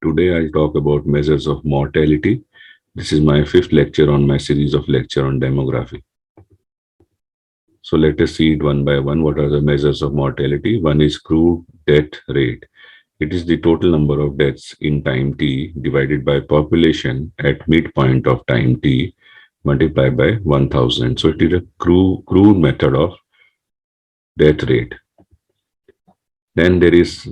Today I'll talk about measures of mortality. This is my fifth lecture on my series of lecture on demography. So let us see it one by one. What are the measures of mortality? One is crude death rate. It is the total number of deaths in time t divided by population at midpoint of time t multiplied by 1000. So it is a crude method of death rate. Then there is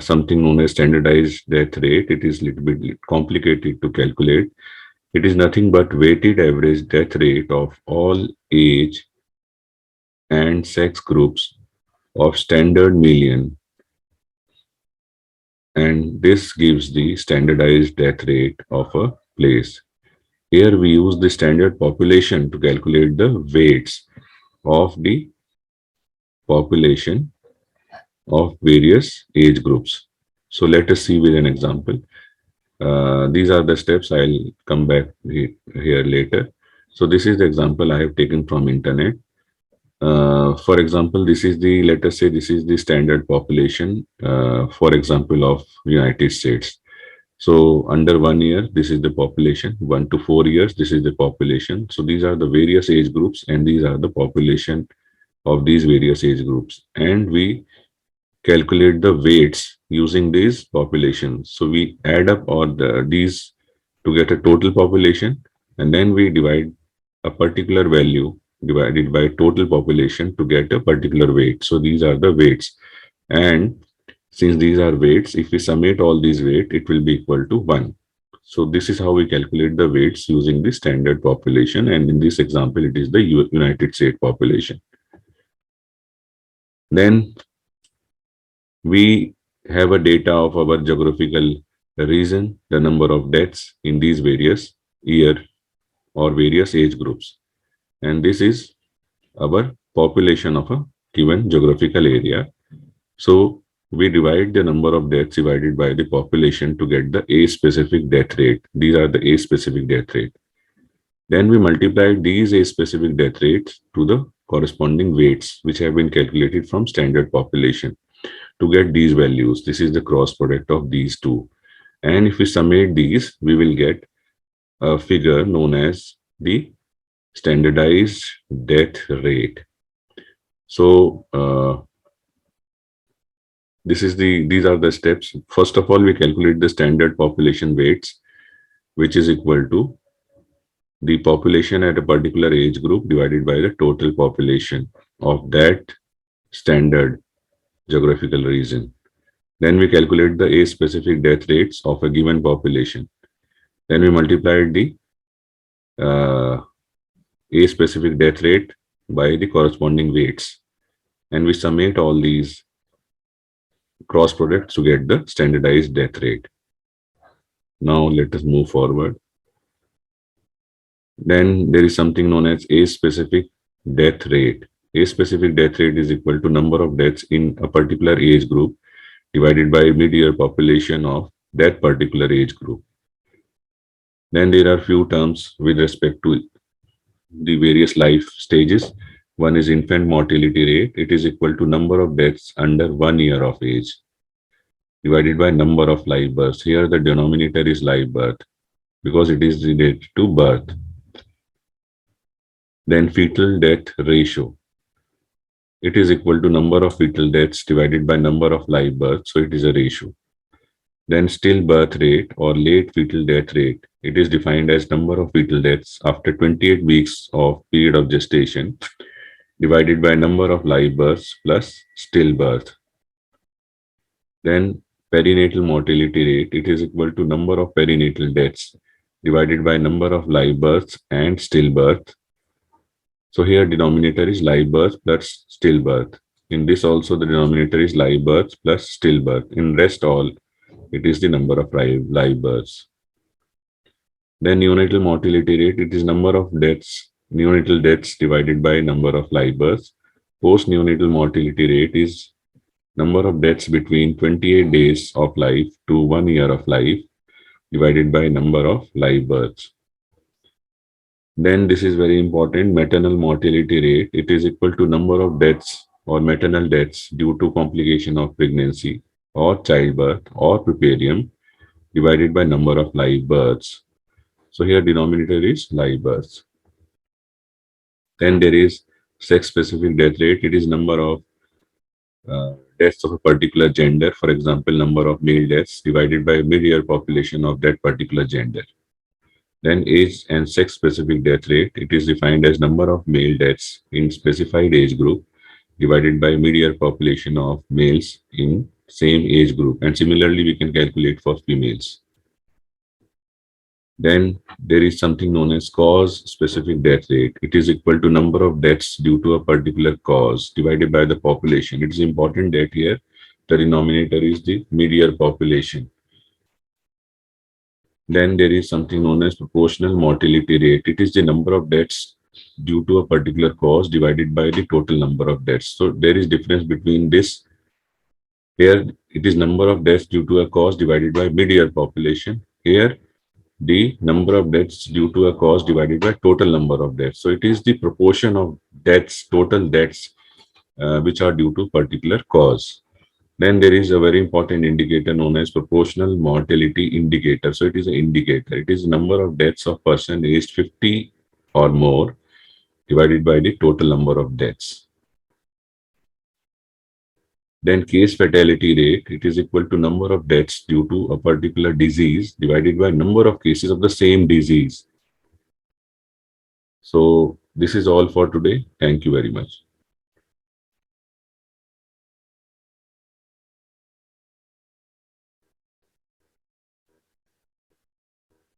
something known as standardized death rate. It is a little bit complicated to calculate. It is nothing but weighted average death rate of all age and sex groups of standard million, and this gives the standardized death rate of a place. Here we use the standard population to calculate the weights of the population of various age groups. So let us see with an example. These are the steps. I'll come back here later. So this is the example I have taken from internet. For example, this is the, let us say this is the standard population, for example, of United States. So under 1 year, this is the population. 1 to 4 years, this is the population. So these are the various age groups, and these are the population of these various age groups. And we calculate the weights using these populations. So we add up all these to get a total population, and then we divide a particular value divided by total population to get a particular weight. So these are the weights. And since these are weights, if we summate all these weights, it will be equal to 1. So this is how we calculate the weights using the standard population. And in this example, it is the United States population. Then we have a data of our geographical region, the number of deaths in these various year or various age groups. And this is our population of a given geographical area. So we divide the number of deaths divided by the population to get the age-specific death rate. These are the age-specific death rate. Then we multiply these age-specific death rates to the corresponding weights, which have been calculated from standard population. To get these values, this is the cross product of these two. And if we summate these, we will get a figure known as the standardized death rate. So these are the steps. First of all, we calculate the standard population weights, which is equal to the population at a particular age group divided by the total population of that standard geographical region. Then we calculate the age-specific death rates of a given population. Then we multiply the age-specific death rate by the corresponding weights, and we summate all these cross products to get the standardized death rate. Now let us move forward. Then there is something known as age-specific death rate. Age-specific death rate is equal to number of deaths in a particular age group divided by mid-year population of that particular age group. Then there are few terms with respect to the various life stages. One is infant mortality rate. It is equal to number of deaths under 1 year of age divided by number of live births. Here the denominator is live birth because it is related to birth. Then fetal death ratio. It is equal to number of fetal deaths divided by number of live births. So it is a ratio. Then stillbirth rate or late fetal death rate. It is defined as number of fetal deaths after 28 weeks of period of gestation divided by number of live births plus stillbirth. Then perinatal mortality rate. It is equal to number of perinatal deaths divided by number of live births and stillbirth. So here denominator is live birth plus stillbirth. In this also the denominator is live birth plus stillbirth. In rest all, it is the number of live births. Then neonatal mortality rate, it is number of deaths, neonatal deaths divided by number of live births. Post-neonatal mortality rate is number of deaths between 28 days of life to 1 year of life divided by number of live births. Then this is very important, maternal mortality rate. It is equal to number of deaths or maternal deaths due to complication of pregnancy or childbirth or preparium divided by number of live births. So here denominator is live births. Then there is sex-specific death rate. It is number of deaths of a particular gender. For example, number of male deaths divided by mid-year population of that particular gender. Then age and sex-specific death rate. It is defined as number of male deaths in specified age group divided by mid-year population of males in same age group. And similarly, we can calculate for females. Then there is something known as cause-specific death rate. It is equal to number of deaths due to a particular cause divided by the population. It is important that here the denominator is the mid-year population. Then there is something known as proportional mortality rate. It is the number of deaths due to a particular cause divided by the total number of deaths. So there is difference between this. Here it is number of deaths due to a cause divided by mid-year population. Here the number of deaths due to a cause divided by total number of deaths. So it is the proportion of deaths, total deaths, which are due to particular cause. Then there is a very important indicator known as proportional mortality indicator. So it is an indicator. It is the number of deaths of person aged 50 or more divided by the total number of deaths. Then case fatality rate, it is equal to number of deaths due to a particular disease divided by number of cases of the same disease. So this is all for today. Thank you very much.